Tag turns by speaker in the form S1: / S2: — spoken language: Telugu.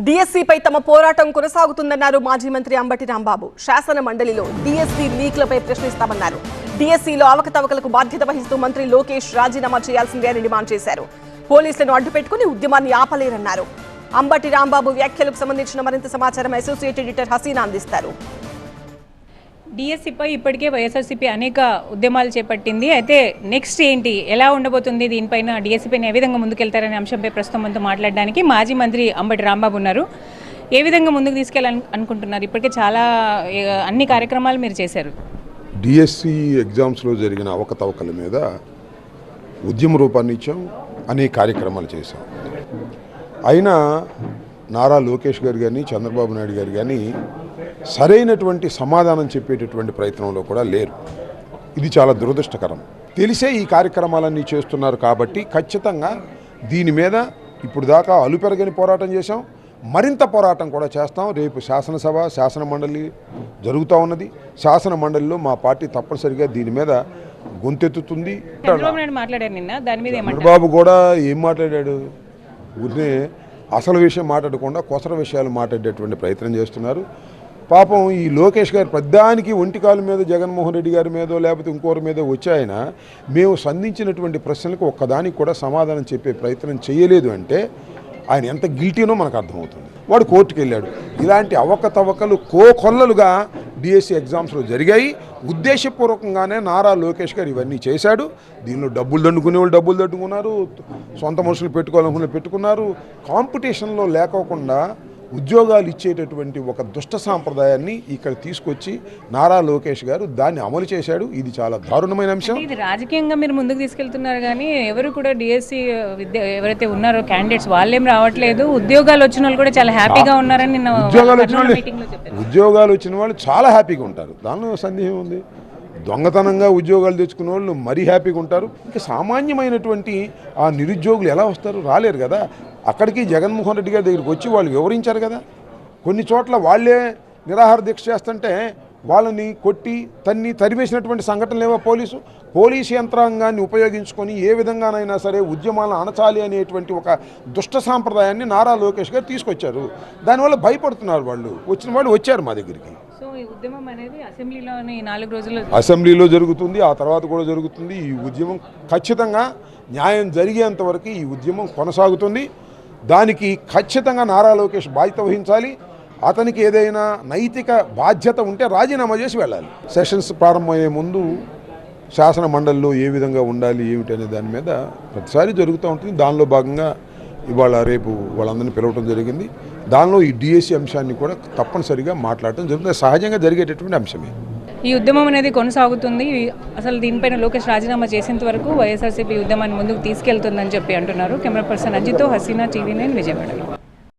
S1: డిఎస్సీపై తమ పోరాటం కొనసాగుతుందన్నారు మాజీ మంత్రి అంబటి రాంబాబు. శాసన మండలిలో డిఎస్సీ లీక్లపై ప్రశ్నిస్తామన్నారు. డిఎస్సీలో అవకతవకలకు బాధ్యత వహిస్తూ మంత్రి లోకేష్ రాజీనామా చేయాల్సిందే అని డిమాండ్ చేశారు. పోలీసులను అడ్డుపెట్టుకుని ఉద్యమాన్ని ఆపలేరన్నారు. అంబటి రాంబాబు వ్యాఖ్యలకు సంబంధించిన మరింత సమాచారం అసోసియేట్ ఎడిటర్ హసీనా అందిస్తారు.
S2: డిఎస్సీపై ఇప్పటికే వైఎస్ఆర్సీపీ అనేక ఉద్యమాలు చేపట్టింది. అయితే నెక్స్ట్ ఏంటి, ఎలా ఉండబోతుంది, దీనిపైన డిఎస్సీపైన ఏ విధంగా ముందుకెళ్తారనే అంశంపై ప్రస్తుతం మనతో మాట్లాడడానికి మాజీ మంత్రి అంబటి రాంబాబు ఉన్నారు. ఏ విధంగా ముందుకు తీసుకెళ్ళాలనుకుంటున్నారు? ఇప్పటికే చాలా అన్ని కార్యక్రమాలు మీరు చేశారు.
S3: డిఎస్సి ఎగ్జామ్స్లో జరిగిన అవకతవకల మీద ఉద్యమ రూపాన్ని ఇచ్చాం, అనేక కార్యక్రమాలు చేశాం. అయినా నారా లోకేష్ గారు కానీ చంద్రబాబు నాయుడు గారు కానీ సరైనటువంటి సమాధానం చెప్పేటటువంటి ప్రయత్నంలో కూడా లేరు. ఇది చాలా దురదృష్టకరం. తెలిసే ఈ కార్యక్రమాలన్నీ చేస్తున్నారు కాబట్టి ఖచ్చితంగా దీని మీద ఇప్పుడు దాకా అలుపెరగని పోరాటం చేశాం, మరింత పోరాటం కూడా చేస్తాం. రేపు శాసనసభ శాసన మండలి జరుగుతూ ఉన్నది. శాసన మండలిలో మా పార్టీ తప్పనిసరిగా దీని మీద గొంతెత్తుతుంది. చంద్రబాబు కూడా ఏం మాట్లాడాడు? ఊరినే అసలు విషయం మాట్లాడకుండా కొసర విషయాలు మాట్లాడేటువంటి ప్రయత్నం చేస్తున్నారు. పాపం ఈ లోకేష్ గారు ప్రధానికి ఒంటికాల మీద జగన్మోహన్ రెడ్డి గారి మీదో లేకపోతే ఇంకోరి మీద వచ్చాయన మేము సంధించినటువంటి ప్రశ్నలకు ఒక్కదానికి కూడా సమాధానం చెప్పే ప్రయత్నం చేయలేదు అంటే ఆయన ఎంత గిల్టీనో మనకు అర్థమవుతుంది. వాడు కోర్టుకు వెళ్ళాడు. ఇలాంటి అవకతవకలు కోకొల్లలుగా డిఎస్సి ఎగ్జామ్స్లో జరిగాయి. ఉద్దేశపూర్వకంగానే నారా లోకేష్ గారు ఇవన్నీ చేశాడు. దీనిలో డబ్బులు దండుకునే వాళ్ళు డబ్బులు దండుకున్నారు, సొంత మనుషులు పెట్టుకోవాలనుకునే పెట్టుకున్నారు. కాంపిటీషన్లో లేకోకుండా ఉద్యోగాలు ఇచ్చేటటువంటి ఒక దుష్ట సాంప్రదాయాన్ని ఇక్కడ తీసుకొచ్చి నారా లోకేష్ గారు దాన్ని అమలు చేశాడు. ఇది చాలా దారుణమైన అంశం.
S2: ఇది రాజకీయంగా మీరు ముందుకు తీసుకెళ్తున్నారు కానీ ఎవరు కూడా డిఎస్సి ఎవరైతే ఉన్నారో క్యాండిడేట్స్ వాళ్ళేం రావట్లేదు. ఉద్యోగాలు వచ్చిన వాళ్ళు కూడా చాలా హ్యాపీగా ఉన్నారని నిన్న
S3: ఉద్యోగాలు వచ్చిన వాళ్ళు చాలా హ్యాపీగా ఉంటారు. దానిలో సందేహం ఉంది. దొంగతనంగా ఉద్యోగాలు తెచ్చుకున్న వాళ్ళు మరీ హ్యాపీగా ఉంటారు. ఇంకా సామాన్యమైనటువంటి ఆ నిరుద్యోగులు ఎలా వస్తారు? రాలేరు కదా. అక్కడికి జగన్మోహన్ రెడ్డి గారి దగ్గరికి వచ్చి వాళ్ళు వివరించారు కదా. కొన్ని చోట్ల వాళ్ళే నిరాహార దీక్ష చేస్తుంటే వాళ్ళని కొట్టి తరివేసినటువంటి సంఘటనలు ఏవో పోలీసు యంత్రాంగాన్ని ఉపయోగించుకొని ఏ విధంగానైనా సరే ఉద్యమాలను అణచాలి అనేటువంటి ఒక దుష్ట సాంప్రదాయాన్ని నారా లోకేష్ గారు తీసుకొచ్చారు. దానివల్ల భయపడుతున్నారు వాళ్ళు. వచ్చిన వాళ్ళు వచ్చారు మా దగ్గరికి.
S2: సో ఈ ఉద్యమం అనేది అసెంబ్లీలోని 4 రోజుల్లో
S3: అసెంబ్లీలో జరుగుతుంది, ఆ తర్వాత కూడా జరుగుతుంది. ఈ ఉద్యమం ఖచ్చితంగా న్యాయం జరిగేంత వరకు ఈ ఉద్యమం కొనసాగుతుంది. దానికి ఖచ్చితంగా నారా లోకేష్ బాధ్యత వహించాలి. అతనికి ఏదైనా నైతిక బాధ్యత ఉంటే రాజీనామా చేసి వెళ్ళాలి. సెషన్స్ ప్రారంభమయ్యే ముందు శాసన మండలిలో ఏ విధంగా ఉండాలి ఏమిటి అనే దాని మీద ప్రతిసారి జరుగుతూ ఉంటుంది. దానిలో భాగంగా ఇవాళ రేపు వాళ్ళందరినీ పిలవటం జరిగింది. దానిలో ఈ డిఎస్సి అంశాన్ని కూడా తప్పనిసరిగా మాట్లాడటం జరుగుతుంది. సహజంగా జరిగేటటువంటి అంశమే.
S2: ఈ ఉద్యమం అనేది కొనసాగుతుంది. అసలు దీనిపైన లోకేష్ రాజీనామా చేసేంత వరకు వైఎస్ఆర్సీపీ ఉద్యమాన్ని ముందుకు తీసుకెళ్తుందని చెప్పి అంటున్నారు. కెమెరా పర్సన్ అజిత్తో హసీనా, TV9 విజయవాడ.